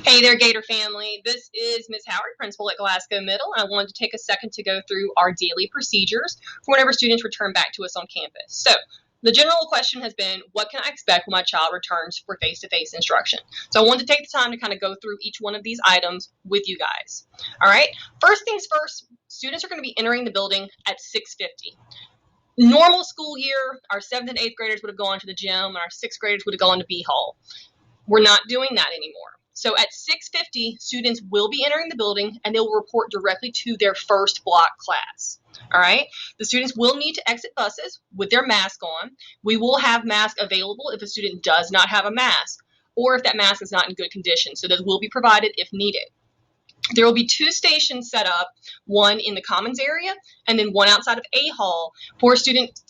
Hey there, Gator family. This is Ms. Howard, principal at Glasgow Middle, and I wanted to take a second to go through our daily procedures for whenever students return back to us on campus. So, the general question has been, what can I expect when my child returns for face-to-face instruction? So I wanted to take the time to kind of go through each one of these items with you guys. All right, first things first, students are going to be entering the building at 6:50. Normal school year, our 7th and 8th graders would have gone to the gym, and our 6th graders would have gone to B Hall. We're not doing that anymore. So at 6:50, students will be entering the building and they will report directly to their first block class. All right. The students will need to exit buses with their mask on. We will have masks available if a student does not have a mask or if that mask is not in good condition. So those will be provided if needed. There will be 2 stations set up, one in the commons area and then one outside of A Hall for students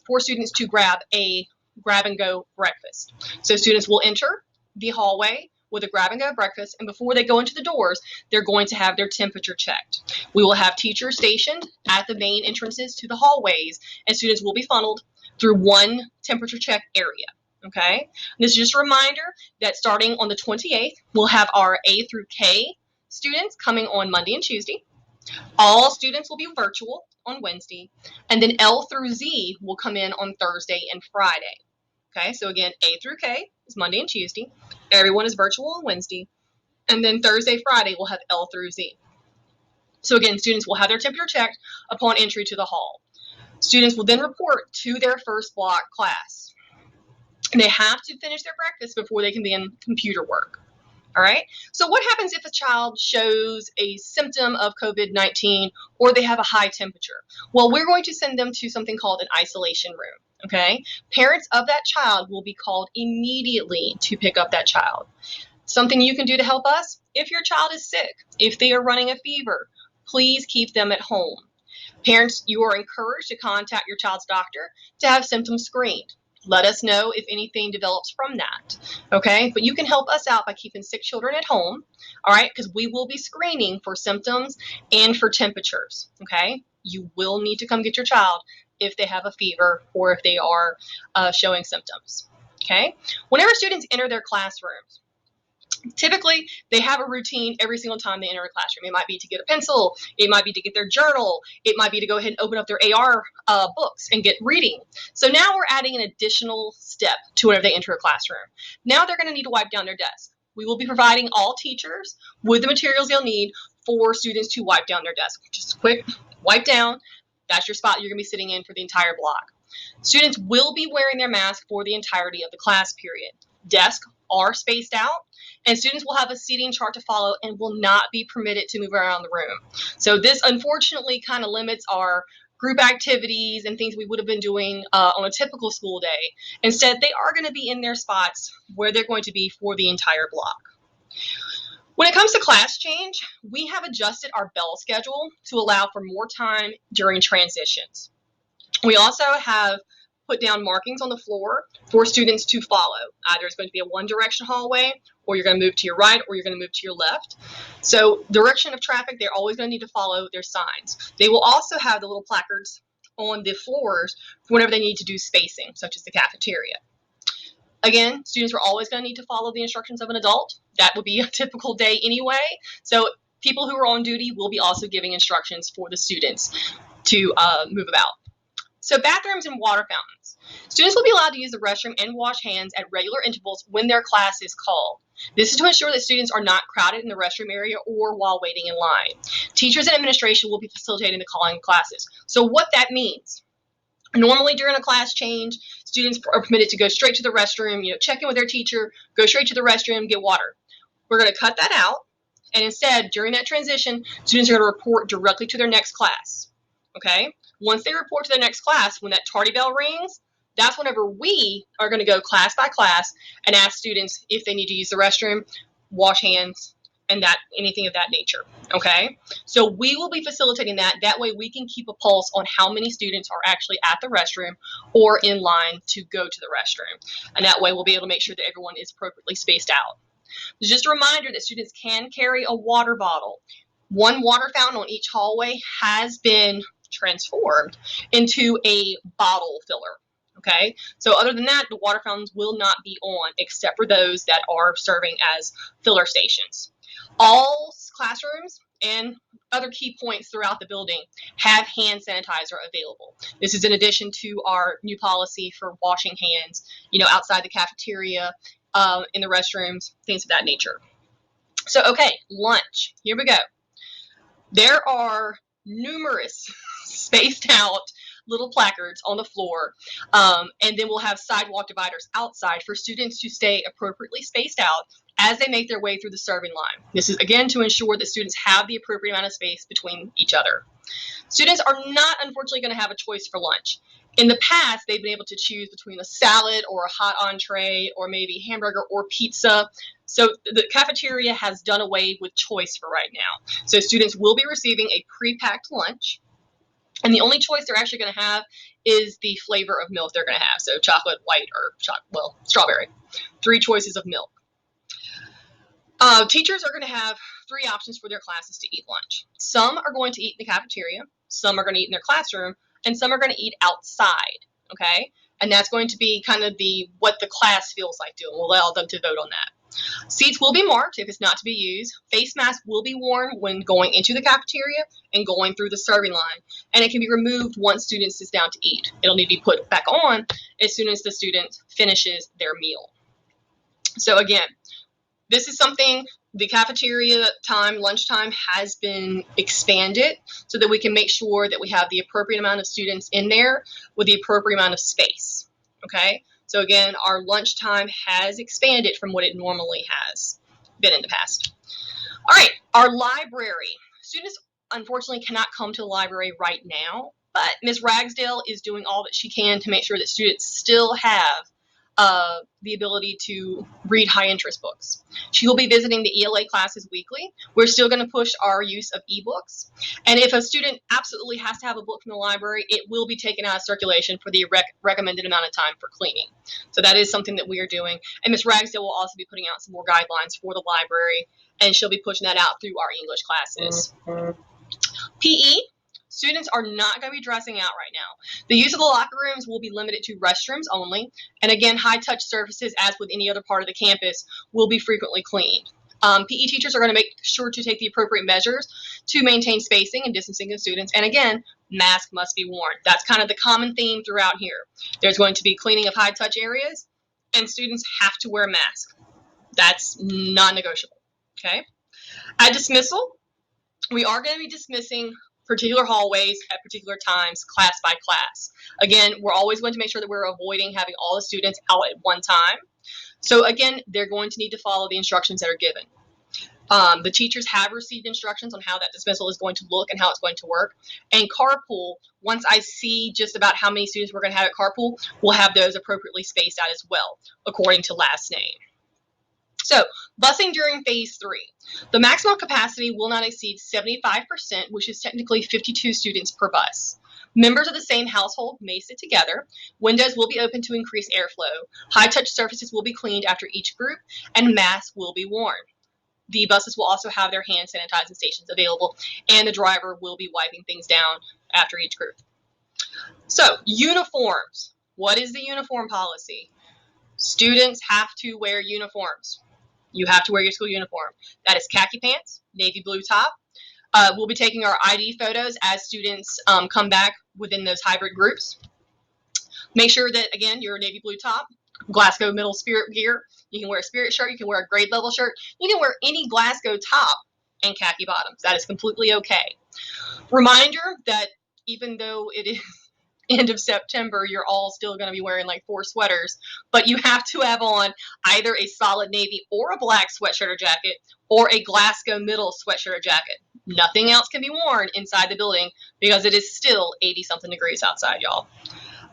to grab and go breakfast. So students will enter the hallway with a grab and go breakfast, and before they go into the doors, they're going to have their temperature checked. We will have teachers stationed at the main entrances to the hallways, and students will be funneled through one temperature check area. Okay, and this is just a reminder that starting on the 28th, we'll have our A through K students coming on Monday and Tuesday. All students will be virtual on Wednesday, and then L through Z will come in on Thursday and Friday. Okay, so again, A through K is Monday and Tuesday. Everyone is virtual on Wednesday. And then Thursday, Friday, we'll have L through Z. So again, students will have their temperature checked upon entry to the hall. Students will then report to their first block class. They have to finish their breakfast before they can begin computer work. All right. So what happens if a child shows a symptom of COVID-19 or they have a high temperature? Well, we're going to send them to something called an isolation room. Okay. Parents of that child will be called immediately to pick up that child. Something you can do to help us: if your child is sick, if they are running a fever, please keep them at home. Parents, you are encouraged to contact your child's doctor to have symptoms screened. Let us know if anything develops from that, okay? But you can help us out by keeping sick children at home, all right? Because we will be screening for symptoms and for temperatures, okay? You will need to come get your child if they have a fever or if they are showing symptoms, okay? Whenever students enter their classrooms, typically they have a routine every single time they enter a classroom. It might be to get a pencil, it might be to get their journal, it might be to go ahead and open up their AR books and get reading. So now we're adding an additional step to whenever they enter a classroom. Now they're going to need to wipe down their desk. We will be providing all teachers with the materials they'll need for students to wipe down their desk. Just a quick wipe down. That's your spot you're going to be sitting in for the entire block. Students will be wearing their mask for the entirety of the class period. Desks are spaced out, and students will have a seating chart to follow and will not be permitted to move around the room. So this unfortunately kind of limits our group activities and things we would have been doing on a typical school day. Instead, they are going to be in their spots where they're going to be for the entire block. When it comes to class change, we have adjusted our bell schedule to allow for more time during transitions. We also have put down markings on the floor for students to follow. Either it's going to be a one-direction hallway, or you're going to move to your right, or you're going to move to your left. So direction of traffic, they're always going to need to follow their signs. They will also have the little placards on the floors for whenever they need to do spacing, such as the cafeteria. Again, students are always going to need to follow the instructions of an adult. That would be a typical day anyway. So people who are on duty will be also giving instructions for the students to move about. So bathrooms and water fountains. Students will be allowed to use the restroom and wash hands at regular intervals when their class is called. This is to ensure that students are not crowded in the restroom area or while waiting in line. Teachers and administration will be facilitating the calling of classes. So what that means: normally during a class change, students are permitted to go straight to the restroom, check in with their teacher, go straight to the restroom, get water. We're going to cut that out, and instead, during that transition, students are going to report directly to their next class. Okay? Once they report to their next class, when that tardy bell rings, that's whenever we are going to go class by class and ask students if they need to use the restroom, wash hands, and anything of that nature. Okay? So we will be facilitating that. That way we can keep a pulse on how many students are actually at the restroom or in line to go to the restroom. And that way we'll be able to make sure that everyone is appropriately spaced out. Just a reminder that students can carry a water bottle. One water fountain on each hallway has been transformed into a bottle filler. Okay, so other than that, the water fountains will not be on except for those that are serving as filler stations. All classrooms and other key points throughout the building have hand sanitizer available. This is in addition to our new policy for washing hands, outside the cafeteria, in the restrooms, things of that nature. So, okay, lunch. Here we go. There are numerous spaced out little placards on the floor, and then we'll have sidewalk dividers outside for students to stay appropriately spaced out as they make their way through the serving line. This is, again, to ensure that students have the appropriate amount of space between each other. Students are not, unfortunately, going to have a choice for lunch. In the past, they've been able to choose between a salad or a hot entree or maybe hamburger or pizza. So the cafeteria has done away with choice for right now. So students will be receiving a pre-packed lunch, and the only choice they're actually going to have is the flavor of milk they're going to have. So chocolate, white, or strawberry. 3 choices of milk. Teachers are going to have 3 options for their classes to eat lunch. Some are going to eat in the cafeteria, some are going to eat in their classroom, and some are going to eat outside, okay? And that's going to be kind of what the class feels like doing. We'll allow them to vote on that. Seats will be marked if it's not to be used. Face masks will be worn when going into the cafeteria and going through the serving line. And it can be removed once student sits down to eat. It'll need to be put back on as soon as the student finishes their meal. So again, this is something, the cafeteria time, lunchtime, has been expanded so that we can make sure that we have the appropriate amount of students in there with the appropriate amount of space, okay? So again, our lunchtime has expanded from what it normally has been in the past. All right, our library. Students, unfortunately, cannot come to the library right now, but Ms. Ragsdale is doing all that she can to make sure that students still have the ability to read high interest books. She will be visiting the ELA classes weekly. We're still going to push our use of ebooks. And if a student absolutely has to have a book from the library, it will be taken out of circulation for the recommended amount of time for cleaning. So that is something that we are doing. And Ms. Ragsdale will also be putting out some more guidelines for the library, and she'll be pushing that out through our English classes. PE. Students are not going to be dressing out right now. The use of the locker rooms will be limited to restrooms only. And again, high-touch surfaces, as with any other part of the campus, will be frequently cleaned. PE teachers are going to make sure to take the appropriate measures to maintain spacing and distancing of students. And again, masks must be worn. That's kind of the common theme throughout here. There's going to be cleaning of high-touch areas, and students have to wear masks. That's non-negotiable. Okay? At dismissal, we are going to be dismissing particular hallways at particular times, class by class. Again, we're always going to make sure that we're avoiding having all the students out at one time. So again, they're going to need to follow the instructions that are given. The teachers have received instructions on how that dismissal is going to look and how it's going to work. And carpool, once I see just about how many students we're going to have at carpool, we'll have those appropriately spaced out as well, according to last name. So, busing during phase 3. The maximum capacity will not exceed 75%, which is technically 52 students per bus. Members of the same household may sit together. Windows will be open to increase airflow. High-touch surfaces will be cleaned after each group, and masks will be worn. The buses will also have their hand sanitizing stations available, and the driver will be wiping things down after each group. So, uniforms. What is the uniform policy? Students have to wear uniforms. You have to wear your school uniform. That is khaki pants, navy blue top. We'll be taking our ID photos as students come back within those hybrid groups. Make sure that, again, your navy blue top, Glasgow Middle Spirit gear. You can wear a Spirit shirt. You can wear a grade level shirt. You can wear any Glasgow top and khaki bottoms. That is completely okay. Reminder that even though it is end of September, you're all still going to be wearing like 4 sweaters, but you have to have on either a solid navy or a black sweatshirt or jacket, or a Glasgow Middle sweatshirt or jacket. Nothing else can be worn inside the building because it is still 80-something degrees outside, y'all.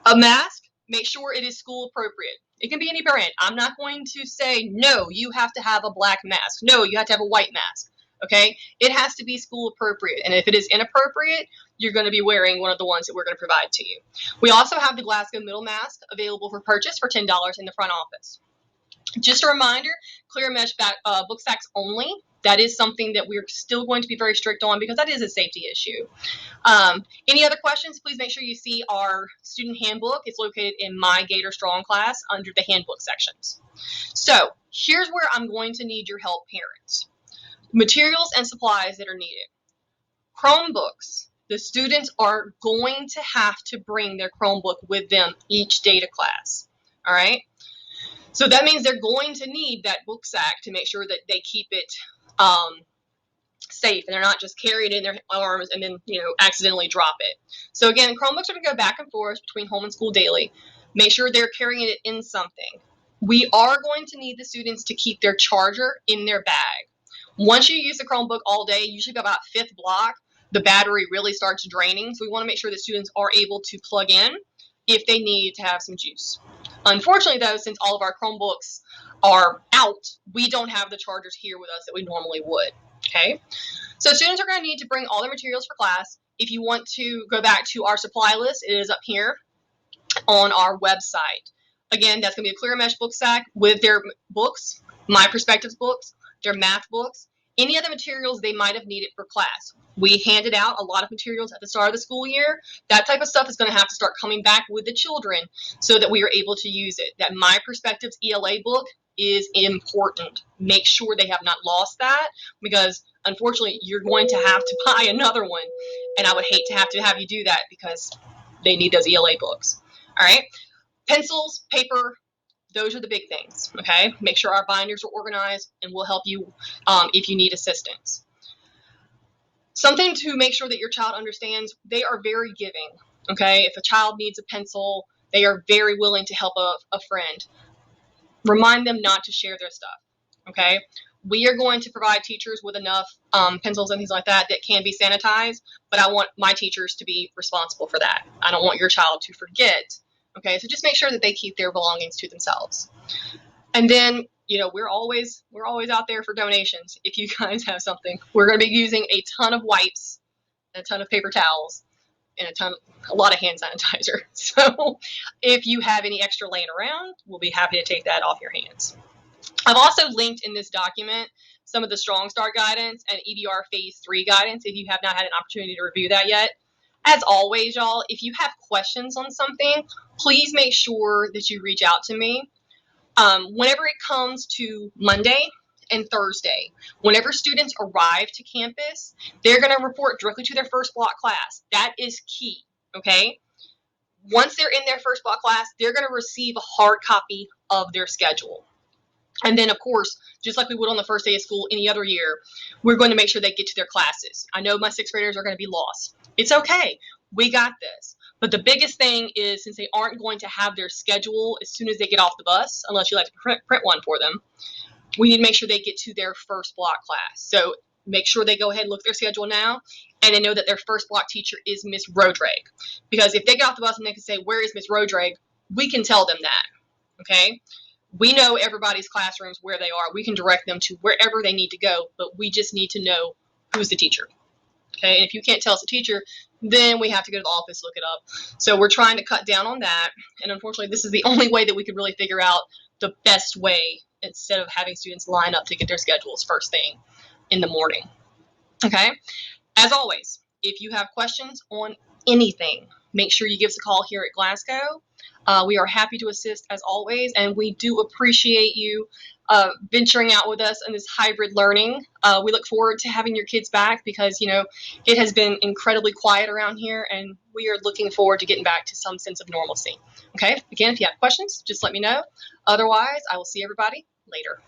A mask, make sure it is school appropriate. It can be any brand. I'm not going to say, no, you have to have a black mask. No, you have to have a white mask. Okay? It has to be school appropriate. And if it is inappropriate, you're going to be wearing one of the ones that we're going to provide to you. We also have the Glasgow Middle mask available for purchase for $10 in the front office. Just a reminder, clear mesh book sacks only. That is something that we're still going to be very strict on because that is a safety issue. Any other questions, please make sure you see our student handbook. It's located in My Gator Strong class under the handbook sections. So here's where I'm going to need your help, parents. Materials and supplies that are needed. Chromebooks. The students are going to have to bring their Chromebook with them each day to class. All right? So that means they're going to need that book sack to make sure that they keep it safe and they're not just carrying it in their arms and then, accidentally drop it. So again, Chromebooks are going to go back and forth between home and school daily. Make sure they're carrying it in something. We are going to need the students to keep their charger in their bag. Once you use the Chromebook all day, usually about fifth block, the battery really starts draining. So we want to make sure that students are able to plug in if they need to have some juice. Unfortunately, though, since all of our Chromebooks are out, we don't have the chargers here with us that we normally would. Okay, so students are going to need to bring all their materials for class. If you want to go back to our supply list, it is up here on our website. Again, that's going to be a clear mesh book sack with their books, My Perspectives books, their math books, any other materials they might have needed for class. We handed out a lot of materials at the start of the school year. That type of stuff is going to have to start coming back with the children so that we are able to use it. That My Perspectives ELA book is important. Make sure they have not lost that, because unfortunately you're going to have to buy another one, and I would hate to have you do that because they need those ELA books. All right, pencils, paper, those are the big things. Okay, make sure our binders are organized, and we'll help you if you need assistance. Something to make sure that your child understands: they are very giving. Okay, if a child needs a pencil, they are very willing to help a friend. Remind them not to share their stuff. Okay, we are going to provide teachers with enough pencils and things like that that can be sanitized, but I want my teachers to be responsible for that. I don't want your child to forget. Okay, so just make sure that they keep their belongings to themselves. And then, we're always out there for donations. If you guys have something, we're going to be using a ton of wipes, a ton of paper towels, and a lot of hand sanitizer. So if you have any extra laying around, we'll be happy to take that off your hands. I've also linked in this document some of the Strong Start guidance and EBR Phase 3 guidance if you have not had an opportunity to review that yet. As always, y'all, if you have questions on something, please make sure that you reach out to me. Whenever it comes to Monday and Thursday, whenever students arrive to campus, they're going to report directly to their first block class. That is key, okay? Once they're in their first block class, they're going to receive a hard copy of their schedule. And then, of course, just like we would on the first day of school any other year, we're going to make sure they get to their classes. I know my sixth graders are going to be lost. It's okay. We got this. But the biggest thing is, since they aren't going to have their schedule as soon as they get off the bus, unless you like to print one for them, we need to make sure they get to their first block class. So make sure they go ahead and look at their schedule now, and they know that their first block teacher is Miss Rodrag. Because if they get off the bus and they can say, "Where is Miss Rodrag?" we can tell them that, okay? We know everybody's classrooms where they are. We can direct them to wherever they need to go, but we just need to know who's the teacher. Okay, and if you can't tell us the teacher, then we have to go to the office, look it up. So we're trying to cut down on that, and unfortunately, this is the only way that we could really figure out the best way instead of having students line up to get their schedules first thing in the morning. Okay, as always, if you have questions on anything, make sure you give us a call here at Glasgow. We are happy to assist as always, and we do appreciate you venturing out with us in this hybrid learning. We look forward to having your kids back because, it has been incredibly quiet around here, and we are looking forward to getting back to some sense of normalcy. Okay, again, if you have questions, just let me know. Otherwise, I will see everybody later.